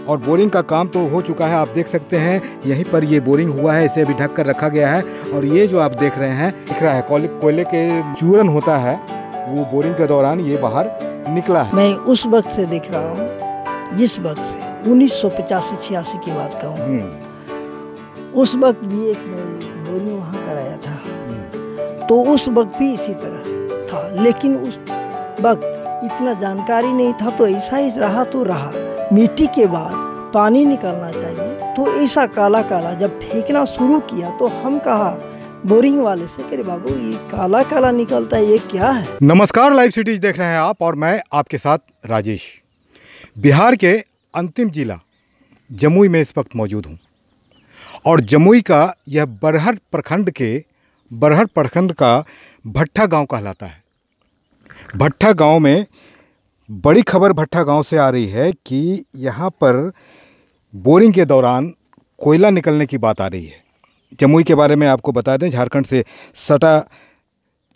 और बोरिंग का काम तो हो चुका है। आप देख सकते हैं यहीं पर ये बोरिंग हुआ है, इसे अभी ढक कर रखा गया है। और ये जो आप देख रहे हैं, दिख रहा है कोयले के चूरन होता है, वो बोरिंग के दौरान ये बाहर निकला है। मैं उस वक्त से देख रहा हूँ, जिस वक्त से 1985-86 की बात का हूँ। उस वक्त भी एक बोरिंग वहाँ कराया था, तो उस वक्त भी इसी तरह था। लेकिन उस वक्त इतना जानकारी नहीं था, तो ऐसा ही रहा तो रहा। मिट्टी के बाद पानी निकलना चाहिए, तो ऐसा काला काला जब फेंकना शुरू किया तो हम कहा बोरिंग वाले से, करे बाबू ये काला काला निकलता है, ये क्या है। नमस्कार, लाइव सिटीज देख रहे हैं आप और मैं आपके साथ राजेश। बिहार के अंतिम जिला जमुई में इस वक्त मौजूद हूँ और जमुई का यह बरहट प्रखंड का भट्ठा गांव कहलाता है। भट्ठा गांव में बड़ी खबर भट्ठा गांव से आ रही है कि यहाँ पर बोरिंग के दौरान कोयला निकलने की बात आ रही है। जमुई के बारे में आपको बता दें, झारखंड से सटा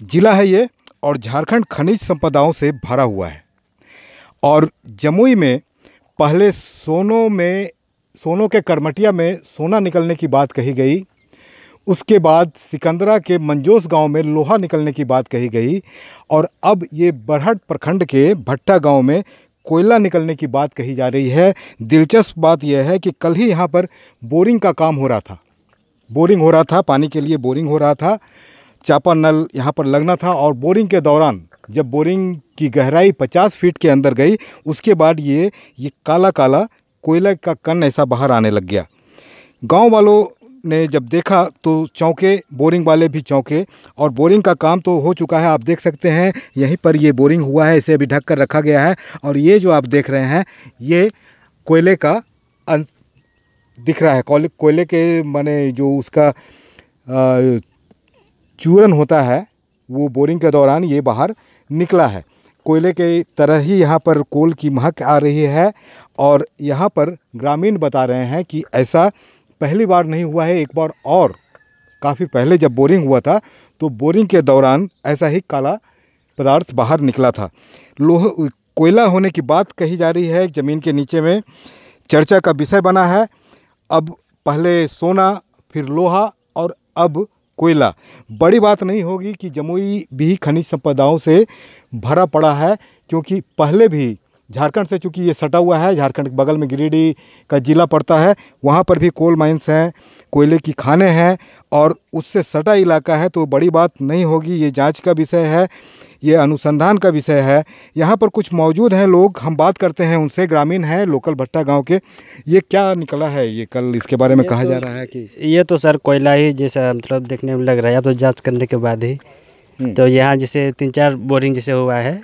जिला है ये और झारखंड खनिज संपदाओं से भरा हुआ है। और जमुई में पहले सोनों के करमटिया में सोना निकलने की बात कही गई, उसके बाद सिकंदरा के मंजोस गांव में लोहा निकलने की बात कही गई और अब ये बरहट प्रखंड के भट्ठा गांव में कोयला निकलने की बात कही जा रही है। दिलचस्प बात यह है कि कल ही यहाँ पर बोरिंग का काम हो रहा था, पानी के लिए बोरिंग हो रहा था, चापा नल यहाँ पर लगना था। और बोरिंग के दौरान जब बोरिंग की गहराई 50 फीट के अंदर गई, उसके बाद ये काला काला कोयला का कण ऐसा बाहर आने लग गया। गाँव वालों ने जब देखा तो चौंके, बोरिंग वाले भी चौंके। और बोरिंग का काम तो हो चुका है, आप देख सकते हैं यहीं पर ये बोरिंग हुआ है, इसे अभी ढक कर रखा गया है। और ये जो आप देख रहे हैं, ये कोयले का दिख रहा है, कोयले के माने जो उसका चूरन होता है, वो बोरिंग के दौरान ये बाहर निकला है। कोयले के तरह ही यहाँ पर कोल की महक आ रही है। और यहाँ पर ग्रामीण बता रहे हैं कि ऐसा पहली बार नहीं हुआ है, एक बार और काफ़ी पहले जब बोरिंग हुआ था तो बोरिंग के दौरान ऐसा ही काला पदार्थ बाहर निकला था। कोयला होने की बात कही जा रही है, ज़मीन के नीचे में चर्चा का विषय बना है। अब पहले सोना, फिर लोहा और अब कोयला। बड़ी बात नहीं होगी कि जमुई भी खनिज संपदाओं से भरा पड़ा है, क्योंकि पहले भी झारखंड से, चूँकि ये सटा हुआ है, झारखंड के बगल में गिरिडीह का ज़िला पड़ता है, वहाँ पर भी कोल माइंस हैं, कोयले की खानें हैं और उससे सटा इलाका है। तो बड़ी बात नहीं होगी, ये जांच का विषय है, ये अनुसंधान का विषय है। यहाँ पर कुछ मौजूद हैं लोग, हम बात करते हैं उनसे, ग्रामीण हैं लोकल भट्ठा गाँव के। ये क्या निकला है ये कल, इसके बारे में कहा जा रहा है कि ये तो सर कोयला ही जैसा मतलब देखने में लग रहा है, तो जाँच करने के बाद ही। तो यहाँ जैसे 3-4 बोरिंग जैसे हुआ है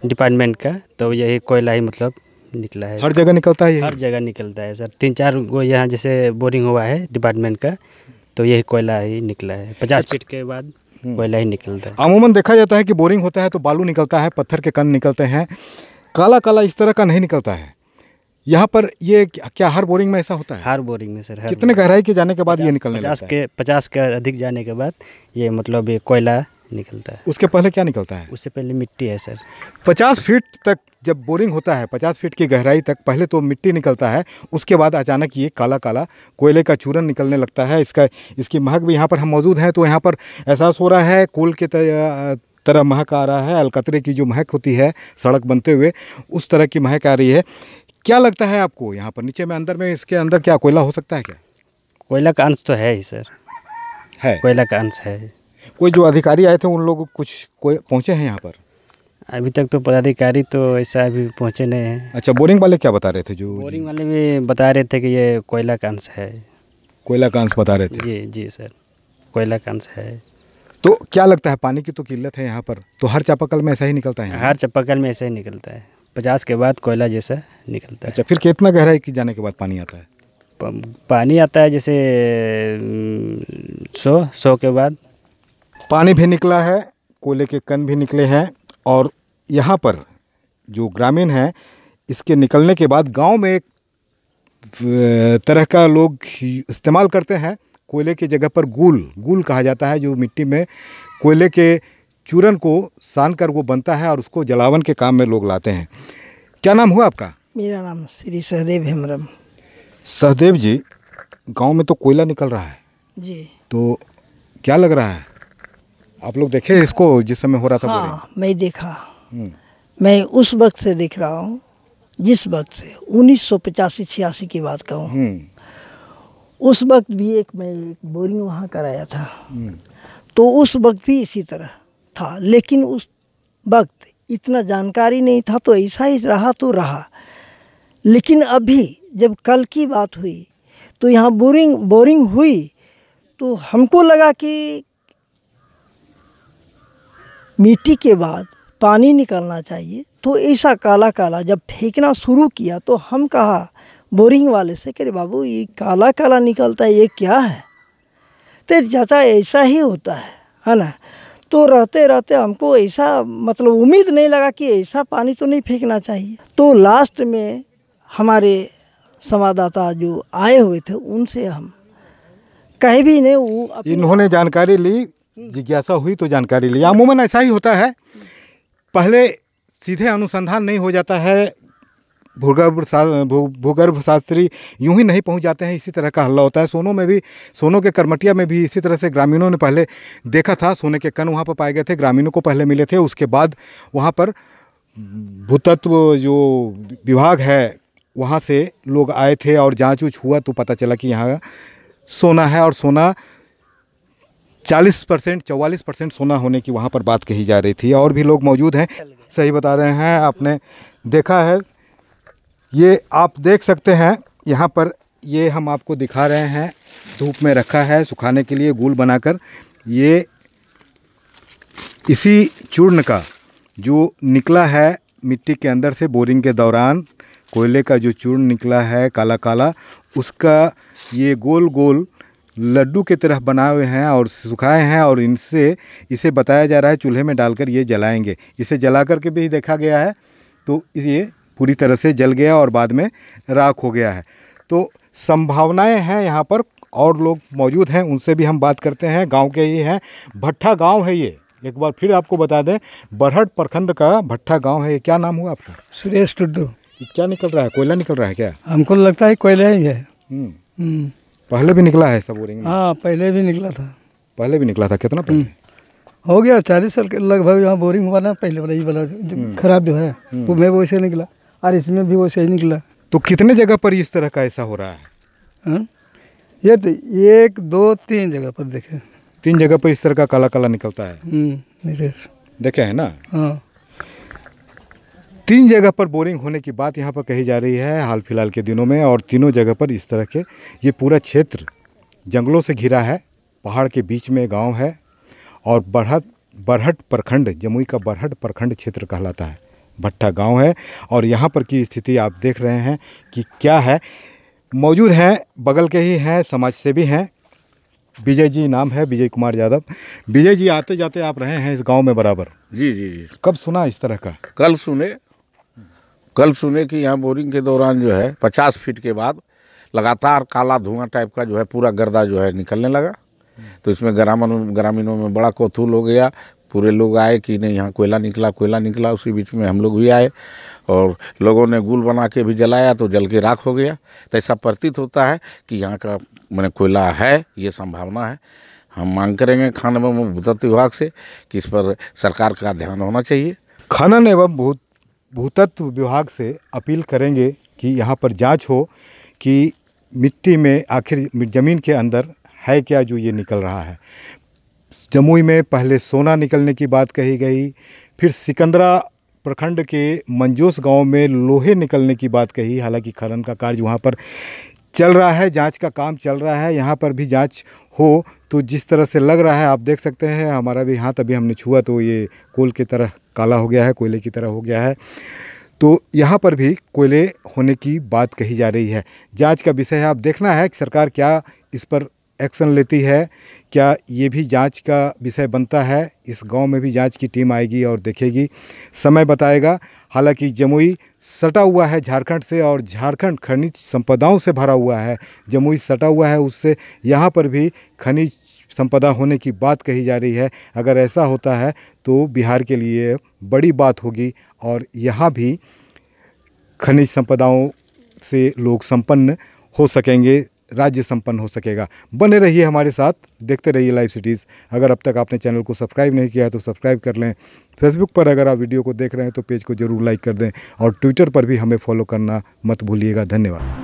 डिपार्टमेंट का, तो यही कोयला ही मतलब निकला है। हर जगह निकलता है, हर जगह निकलता है सर। 3-4 गो यहाँ जैसे बोरिंग हुआ है डिपार्टमेंट का, तो यही कोयला ही निकला है। 50 फीट के बाद कोयला ही निकलता है। अमूमन देखा जाता है कि बोरिंग होता है तो बालू निकलता है, पत्थर के कण निकलते हैं, काला काला इस तरह का नहीं निकलता है। यहाँ पर ये क्या हर बोरिंग में ऐसा होता है? हर बोरिंग में सर। कितने गहराई के जाने के बाद ये निकलने लगता है? 50 के अधिक जाने के बाद ये मतलब ये कोयला निकलता है। उसके पहले क्या निकलता है? उससे पहले मिट्टी है सर। 50 फीट तक जब बोरिंग होता है, 50 फीट की गहराई तक पहले तो मिट्टी निकलता है, उसके बाद अचानक ये काला काला कोयले का चूरन निकलने लगता है। इसकी महक भी, यहाँ पर हम मौजूद हैं तो यहाँ पर एहसास हो रहा है कोल के तरह महक आ रहा है। अलकतरे की जो महक होती है सड़क बनते हुए, उस तरह की महक आ रही है। क्या लगता है आपको यहाँ पर नीचे में, अंदर में, इसके अंदर क्या कोयला हो सकता है? क्या कोयला का अंश तो है ही सर, है कोयला का अंश है। कोई जो अधिकारी आए थे उन लोग कोई पहुँचे हैं यहाँ पर? अभी तक तो पदाधिकारी तो ऐसा अभी पहुँचे नहीं हैं। अच्छा, बोरिंग वाले क्या बता रहे थे? जो बोरिंग वाले भी बता रहे थे कि ये कोयला का अंश है। कोयला का अंश बता रहे थे? जी सर, कोयला का अंश है। तो क्या लगता है, पानी की तो किल्लत है यहाँ पर, तो हर चापाकल में ऐसा ही निकलता है? हर चापाकल में ऐसा ही निकलता है, 50 के बाद कोयला जैसा निकलता है। अच्छा, फिर कितना गहराई की जाने के बाद पानी आता है? पानी आता है जैसे 100 के बाद। पानी भी निकला है, कोयले के कण भी निकले हैं। और यहाँ पर जो ग्रामीण हैं, इसके निकलने के बाद गांव में एक तरह का लोग इस्तेमाल करते हैं, कोयले की जगह पर गूल कहा जाता है, जो मिट्टी में कोयले के चूरन को सान कर वो बनता है और उसको जलावन के काम में लोग लाते हैं। क्या नाम हुआ आपका? मेरा नाम श्री सहदेव हेमरम। सहदेव जी, गांव में तो कोयला निकल रहा है जी। तो क्या लग रहा है? आप लोग देखे इसको जिस समय हो रहा था बोरिंग? हाँ, मैं देखा। मैं उस वक्त से देख रहा हूँ जिस वक्त से 1985-86 की बात का हूँ। उस वक्त भी मैं एक बोरिंग वहाँ कराया था। तो उस वक्त भी इसी तरह था, लेकिन उस वक्त इतना जानकारी नहीं था तो ऐसा ही रहा तो रहा। लेकिन अभी जब कल की बात हुई तो यहाँ बोरिंग हुई तो हमको लगा कि मिट्टी के बाद पानी निकलना चाहिए। तो ऐसा काला काला जब फेंकना शुरू किया तो हम कहा बोरिंग वाले से, कि बाबू ये काला काला निकलता है, ये क्या है? तो चाचा ऐसा ही होता है ना। तो रहते रहते हमको ऐसा मतलब उम्मीद नहीं लगा कि ऐसा पानी तो नहीं फेंकना चाहिए। तो लास्ट में हमारे संवाददाता जो आए हुए थे उनसे हम कहे भी नहीं, वो इन्होंने जानकारी ली, जिज्ञासा हुई तो जानकारी ली। अमूमन ऐसा ही होता है, पहले सीधे अनुसंधान नहीं हो जाता है। भूगर्भ शास्त्री यूं ही नहीं पहुंच जाते हैं, इसी तरह का हल्ला होता है। सोनो के करमटिया में भी इसी तरह से ग्रामीणों ने पहले देखा था, सोने के कण वहाँ पर पाए गए थे, ग्रामीणों को पहले मिले थे। उसके बाद वहाँ पर भूतत्व जो विभाग है वहाँ से लोग आए थे और जांच उच हुआ तो पता चला कि यहाँ सोना है, और सोना 40% 44% सोना होने की वहाँ पर बात कही जा रही थी। और भी लोग मौजूद हैं, सही बता रहे हैं, आपने देखा है। ये आप देख सकते हैं यहाँ पर, ये हम आपको दिखा रहे हैं, धूप में रखा है सुखाने के लिए गुल बनाकर। ये इसी चूर्ण का जो निकला है मिट्टी के अंदर से बोरिंग के दौरान, कोयले का जो चूर्ण निकला है काला काला, उसका ये गोल गोल लड्डू की तरह बनाए हुए हैं और सुखाए हैं। और इसे बताया जा रहा है चूल्हे में डालकर ये जलाएंगे। इसे जला करके भी देखा गया है तो ये पूरी तरह से जल गया और बाद में राख हो गया है। तो संभावनाएं हैं यहाँ पर, और लोग मौजूद हैं, उनसे भी हम बात करते हैं। गांव के ही हैं, भट्ठा गांव है ये। एक बार फिर आपको बता दें, बरहट प्रखंड का भट्ठा गांव है ये। क्या नाम हुआ आपका? सुरेश टुड्डू। क्या निकल रहा है? कोयला निकल रहा है क्या? हमको लगता है कोयला ही है। पहले भी निकला है सब बोरिंग में? हाँ, पहले भी निकला था। पहले भी निकला था? कितना पहले? हो गया 40 साल के लगभग। यहाँ बोरिंग हुआ ना पहले वाला, ये वाला खराब जो है वो में वैसे निकला, और इसमें भी वैसे ही निकला। तो कितने जगह पर इस तरह का ऐसा हो रहा है? ये तो 1 2 3 जगह पर देखे। 3 जगह पर इस तरह का काला काला निकलता है। देखे है ना? हाँ, 3 जगह पर बोरिंग होने की बात यहाँ पर कही जा रही है हाल फिलहाल के दिनों में। और तीनों जगह पर इस तरह के, ये पूरा क्षेत्र जंगलों से घिरा है, पहाड़ के बीच में गांव है। और बरहट प्रखंड, जमुई का बरहट प्रखंड क्षेत्र कहलाता है, भट्ठा गांव है। और यहाँ पर की स्थिति आप देख रहे हैं कि क्या है। मौजूद हैं, बगल के ही हैं, समाज सेवी हैं, विजय जी नाम है, विजय कुमार यादव। विजय जी, आते जाते आप रहे हैं इस गांव में बराबर? जी जी जी। कब सुना इस तरह का? कल सुने कि यहाँ बोरिंग के दौरान जो है 50 फीट के बाद लगातार काला धुआं टाइप का जो है पूरा गर्दा जो है निकलने लगा। तो इसमें ग्रामीणों में बड़ा कौतूहल हो गया। पूरे लोग आए कि नहीं यहाँ कोयला निकला। उसी बीच में हम लोग भी आए और लोगों ने गुल बना के भी जलाया तो जल के राख हो गया। तो ऐसा प्रतीत होता है कि यहाँ का मैंने कोयला है, ये संभावना है। हम मांग करेंगे खान एवं भूतत्व विभाग से कि इस पर सरकार का ध्यान होना चाहिए। खनन एवं भूतत्व विभाग से अपील करेंगे कि यहाँ पर जांच हो कि मिट्टी में आखिर ज़मीन के अंदर है क्या जो ये निकल रहा है। जमुई में पहले सोना निकलने की बात कही गई, फिर सिकंदरा प्रखंड के मंजोस गांव में लोहे निकलने की बात कही। हालांकि खनन का कार्य वहाँ पर चल रहा है, जांच का काम चल रहा है। यहाँ पर भी जांच हो तो जिस तरह से लग रहा है, आप देख सकते हैं, हमारा भी हाथ अभी हमने छुआ तो ये कोल की तरह काला हो गया है, कोयले की तरह हो गया है। तो यहाँ पर भी कोयले होने की बात कही जा रही है। जांच का विषय है, अब देखना है कि सरकार क्या इस पर एक्शन लेती है, क्या ये भी जांच का विषय बनता है। इस गांव में भी जांच की टीम आएगी और देखेगी, समय बताएगा। हालांकि जमुई सटा हुआ है झारखंड से और झारखंड खनिज संपदाओं से भरा हुआ है। जमुई सटा हुआ है उससे, यहाँ पर भी खनिज संपदा होने की बात कही जा रही है। अगर ऐसा होता है तो बिहार के लिए बड़ी बात होगी और यहाँ भी खनिज संपदाओं से लोग संपन्न हो सकेंगे, राज्य संपन्न हो सकेगा। बने रहिए हमारे साथ, देखते रहिए लाइव सिटीज़। अगर अब तक आपने चैनल को सब्सक्राइब नहीं किया है तो सब्सक्राइब कर लें। फेसबुक पर अगर आप वीडियो को देख रहे हैं तो पेज को ज़रूर लाइक कर दें और ट्विटर पर भी हमें फॉलो करना मत भूलिएगा। धन्यवाद।